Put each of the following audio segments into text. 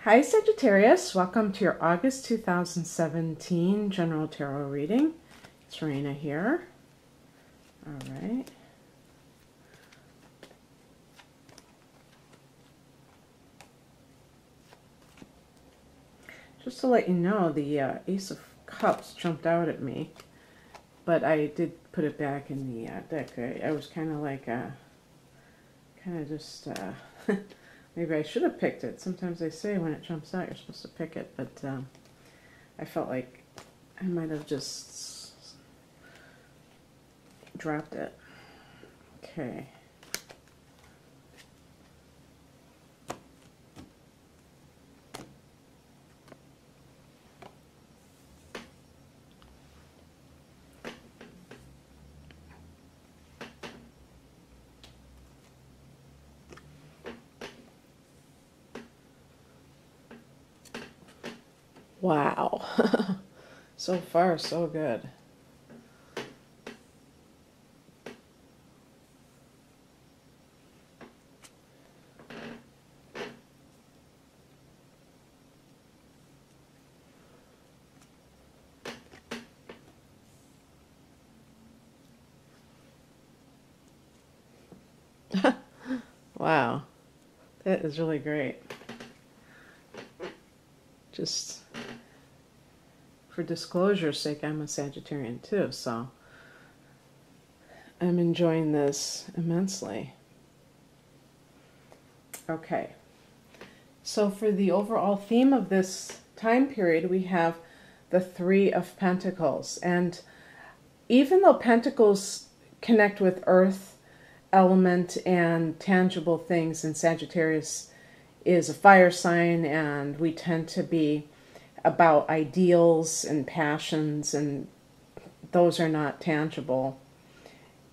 Hi Sagittarius, welcome to your August 2017 General Tarot reading. It's Raina here. All right. Just to let you know, the Ace of Cups jumped out at me, but I did put it back in the deck. I was kind of like, maybe I should have picked it. Sometimes they say when it jumps out, you're supposed to pick it, but I felt like I might have just dropped it. Okay. Wow. So far, so good. Wow. That is really great. Just for disclosure's sake, I'm a Sagittarian too, so I'm enjoying this immensely. Okay, so for the overall theme of this time period, we have the Three of Pentacles. And even though Pentacles connect with Earth element and tangible things, and Sagittarius is a fire sign, and we tend to be about ideals and passions, and those are not tangible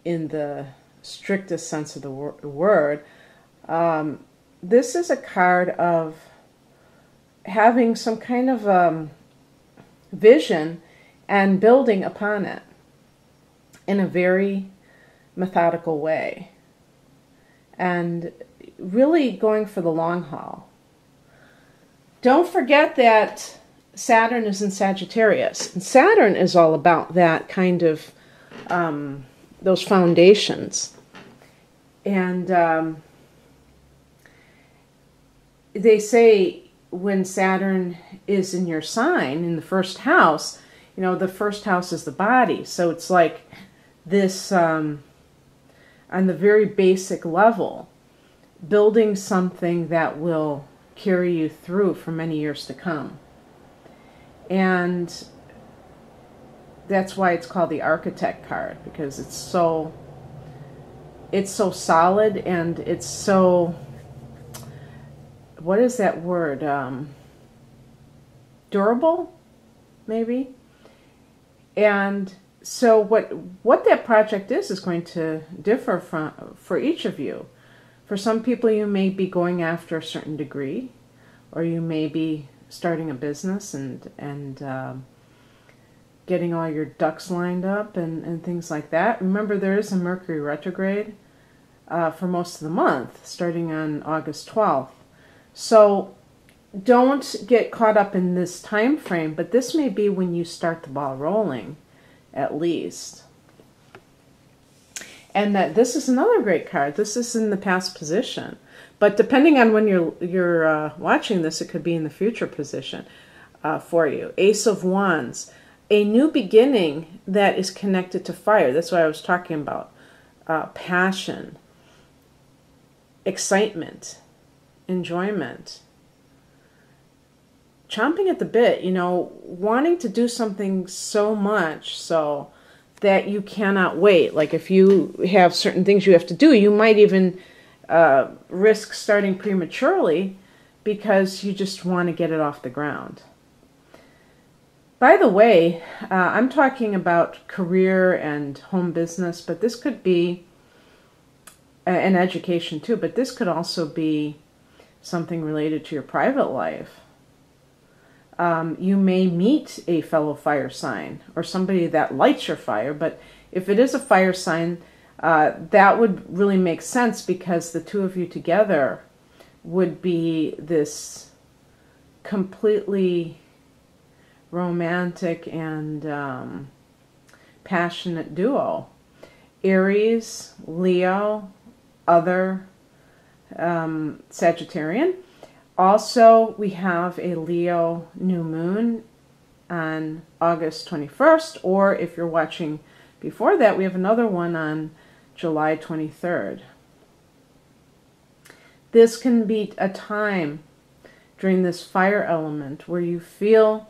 in the strictest sense of the word. This is a card of having some kind of vision and building upon it in a very methodical way, and really going for the long haul. Don't forget that Saturn is in Sagittarius, and Saturn is all about that kind of, those foundations. And they say when Saturn is in your sign, in the first house, you know, the first house is the body. So it's like this, on the very basic level, building something that will carry you through for many years to come. And that's why it's called the Architect card, because it's so solid, and it's so, what is that word? Durable, maybe? And so what that project is going to differ for each of you. For some people, you may be going after a certain degree, or you may be starting a business and getting all your ducks lined up and things like that. Remember, there is a Mercury retrograde for most of the month, starting on August 12th. So don't get caught up in this time frame, but this may be when you start the ball rolling, at least. And that this is another great card. This is in the past position. But depending on when you're watching this, it could be in the future position for you. Ace of Wands, a new beginning that is connected to fire. That's what I was talking about. Passion, excitement, enjoyment, chomping at the bit, you know, wanting to do something so much so that you cannot wait. Like if you have certain things you have to do, you might even risk starting prematurely because you just want to get it off the ground. By the way, I'm talking about career and home business, but this could be, and education too, but this could also be something related to your private life. You may meet a fellow fire sign or somebody that lights your fire, but if it is a fire sign, that would really make sense, because the two of you together would be this completely romantic and passionate duo. Aries, Leo, other Sagittarian. Also, we have a Leo new moon on August 21st, or if you're watching before that, we have another one on July 23rd. This can be a time during this fire element where you feel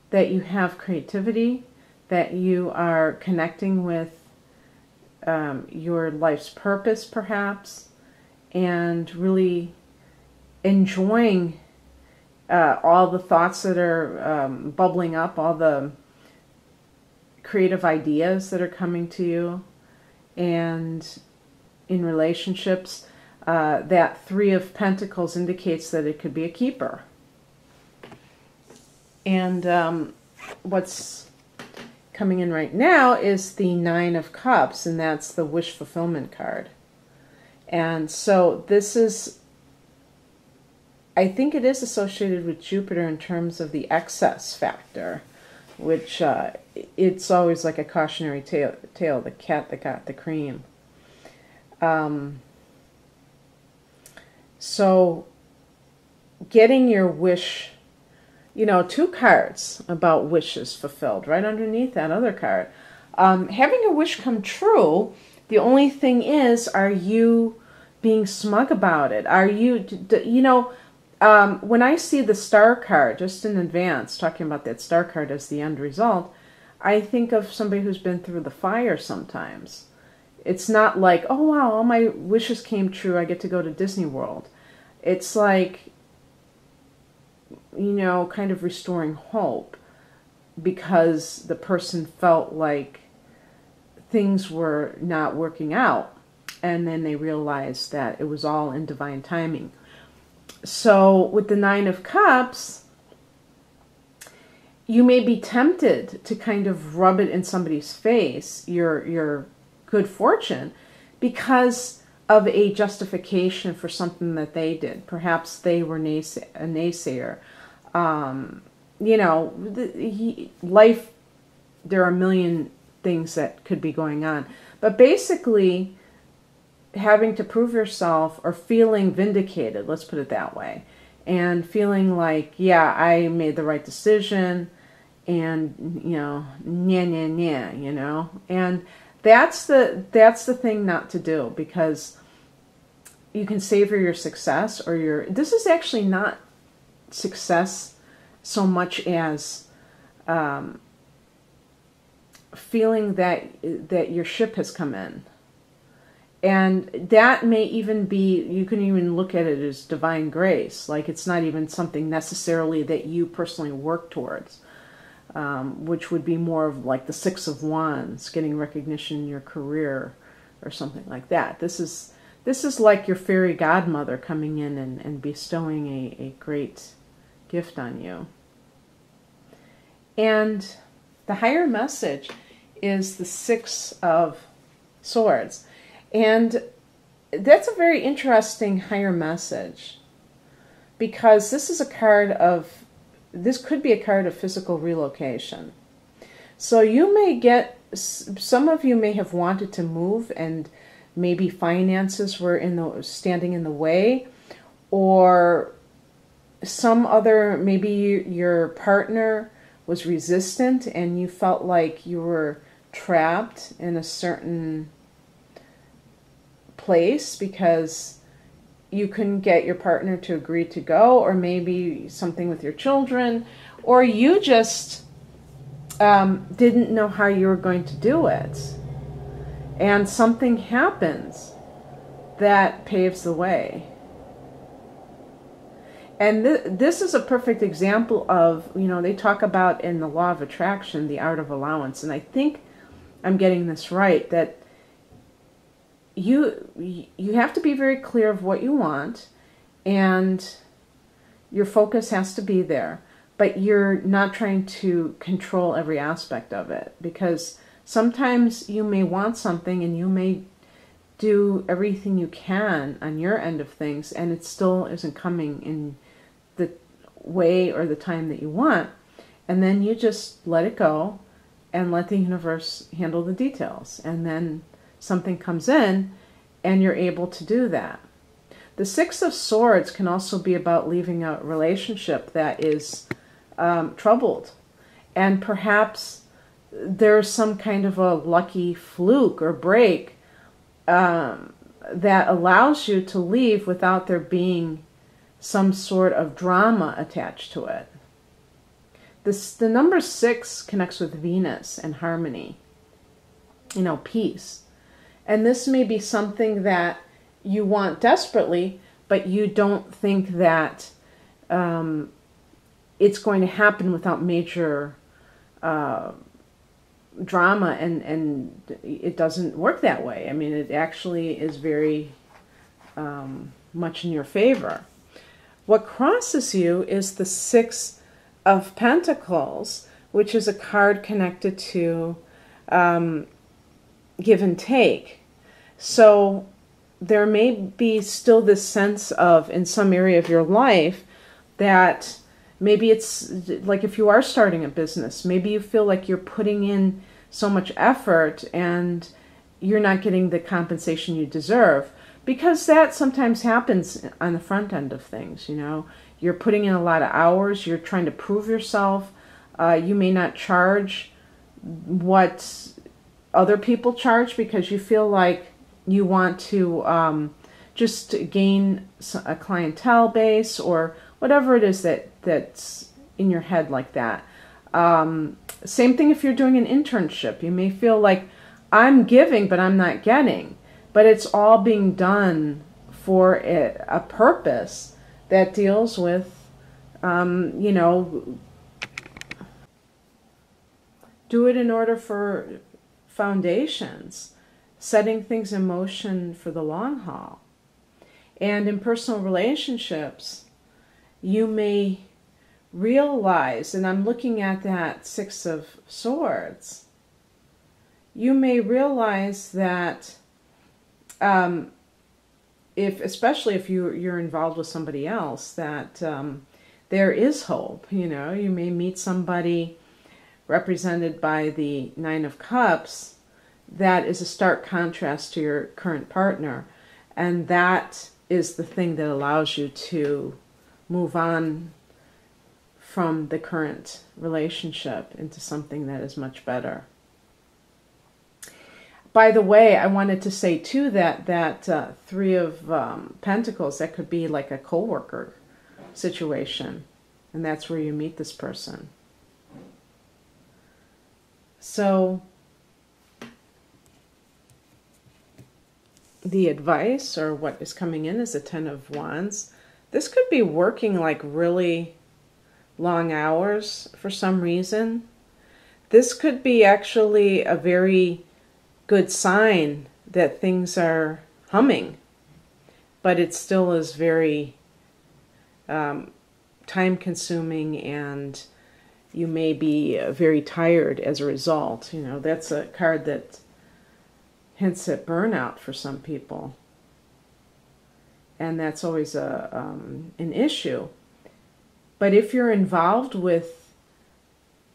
that you have creativity, that you are connecting with your life's purpose, perhaps, and really enjoying all the thoughts that are bubbling up, all the creative ideas that are coming to you. And in relationships, that Three of Pentacles indicates that it could be a keeper. And what's coming in right now is the Nine of Cups, and that's the wish fulfillment card. And so this is, I think it is associated with Jupiter in terms of the excess factor, which it's always like a cautionary tale, the cat that got the cream. So getting your wish, you know, 2 cards about wishes fulfilled right underneath that other card. Having a wish come true, the only thing is, are you being smug about it? Are you, you know, when I see the star card, just in advance, talking about that star card as the end result, I think of somebody who's been through the fire sometimes. It's not like, oh wow, all my wishes came true, I get to go to Disney World. It's like, you know, kind of restoring hope, because the person felt like things were not working out, and then they realized that it was all in divine timing. So with the Nine of Cups, you may be tempted to kind of rub it in somebody's face, your good fortune, because of a justification for something that they did. Perhaps they were a naysayer. You know, life, there are a million things that could be going on. But basically, having to prove yourself or feeling vindicated, let's put it that way, and feeling like, yeah, I made the right decision, and, you know, you know, and that's the thing not to do, because you can savor your success, or your, this is actually not success so much as feeling that your ship has come in. And that may even be, you can even look at it as divine grace. Like, it's not even something necessarily that you personally work towards, which would be more of like the Six of Wands, getting recognition in your career or something like that. This is like your fairy godmother coming in and bestowing a great gift on you. And the higher message is the Six of Swords. And that's a very interesting higher message, because this is a card of, this could be a card of physical relocation. So you may get, some of you may have wanted to move, and maybe finances were standing in the way, or some other, maybe your partner was resistant and you felt like you were trapped in a certain place because you couldn't get your partner to agree to go, or maybe something with your children, or you just didn't know how you were going to do it. And something happens that paves the way. And this is a perfect example of, you know, they talk about in the law of attraction, the art of allowance. And I think I'm getting this right, that you have to be very clear of what you want, and your focus has to be there. But you're not trying to control every aspect of it, because sometimes you may want something and you may do everything you can on your end of things, and it still isn't coming in way or the time that you want. And then you just let it go and let the universe handle the details. And then something comes in and you're able to do that. The Six of Swords can also be about leaving a relationship that is troubled. And perhaps there's some kind of a lucky fluke or break that allows you to leave without there being some sort of drama attached to it. The number 6 connects with Venus and harmony, peace. And this may be something that you want desperately, but you don't think that it's going to happen without major drama, and it doesn't work that way. I mean, it actually is very much in your favor. What crosses you is the Six of Pentacles, which is a card connected to give and take. So there may be still this sense of, in some area of your life, that maybe it's like if you are starting a business, maybe you feel like you're putting in so much effort and you're not getting the compensation you deserve. Because that sometimes happens on the front end of things, You're putting in a lot of hours, you're trying to prove yourself. You may not charge what other people charge because you feel like you want to just gain a clientele base or whatever it is that's in your head like that. Same thing if you're doing an internship. You may feel like, I'm giving, but I'm not getting. But it's all being done for a purpose that deals with, do it in order for foundations, setting things in motion for the long haul. And in personal relationships, you may realize, and I'm looking at that Six of Swords, you may realize that especially if you're involved with somebody else, that there is hope. You may meet somebody represented by the Nine of Cups that is a stark contrast to your current partner, and that is the thing that allows you to move on from the current relationship into something that is much better. By the way, I wanted to say too that Three of Pentacles, that could be like a co-worker situation, and that's where you meet this person. So the advice, or what is coming in, is a Ten of Wands. This could be working like really long hours for some reason. This could be actually a very good sign that things are humming, but it still is very time-consuming, and you may be very tired as a result. That's a card that hints at burnout for some people, and that's always an issue. But if you're involved with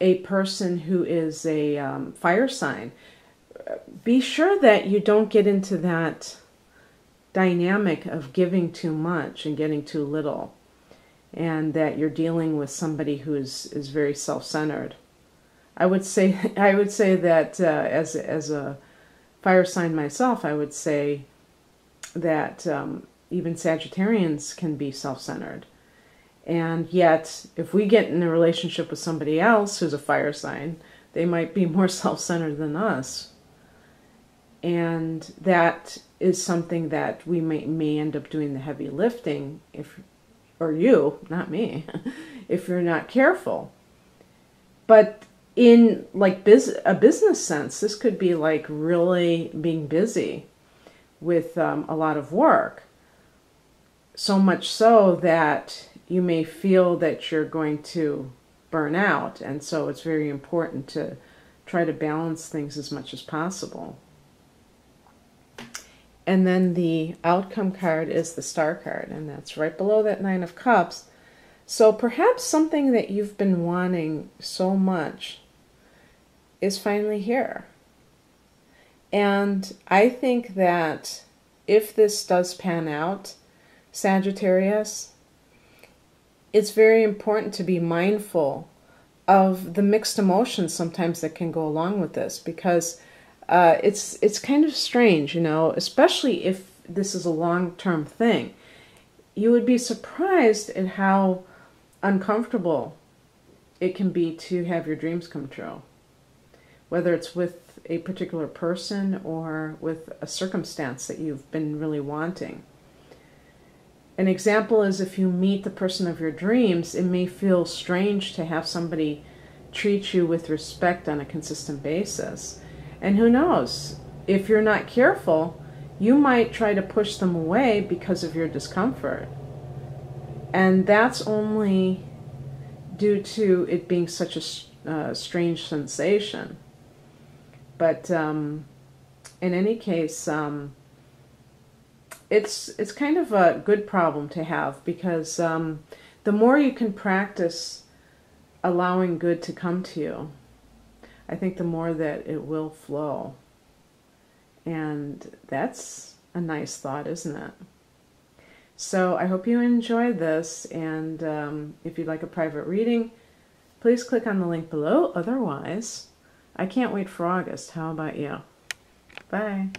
a person who is a fire sign, be sure that you don't get into that dynamic of giving too much and getting too little, and that you're dealing with somebody who is very self-centered. I would say that as a fire sign myself, I would say that even Sagittarians can be self-centered. And yet, if we get in a relationship with somebody else who's a fire sign, they might be more self-centered than us. And that is something that we may end up doing the heavy lifting, or you, not me, if you're not careful. But in like a business sense, this could be like really being busy with a lot of work. So much so that you may feel that you're going to burn out. And so it's very important to try to balance things as much as possible. And then the outcome card is the Star card, and that's right below that Nine of Cups. So perhaps something that you've been wanting so much is finally here. And I think that if this does pan out, Sagittarius, it's very important to be mindful of the mixed emotions sometimes that can go along with this, because it's kind of strange, you know, especially if this is a long-term thing. You would be surprised at how uncomfortable it can be to have your dreams come true, whether it's with a particular person or with a circumstance that you've been really wanting. An example is if you meet the person of your dreams, it may feel strange to have somebody treat you with respect on a consistent basis. And who knows, if you're not careful, you might try to push them away because of your discomfort. And that's only due to it being such a strange sensation. But in any case, it's kind of a good problem to have, because the more you can practice allowing good to come to you, I think the more that it will flow. And that's a nice thought, isn't it? So I hope you enjoyed this, and if you'd like a private reading, please click on the link below. Otherwise, I can't wait for August. How about you? Bye.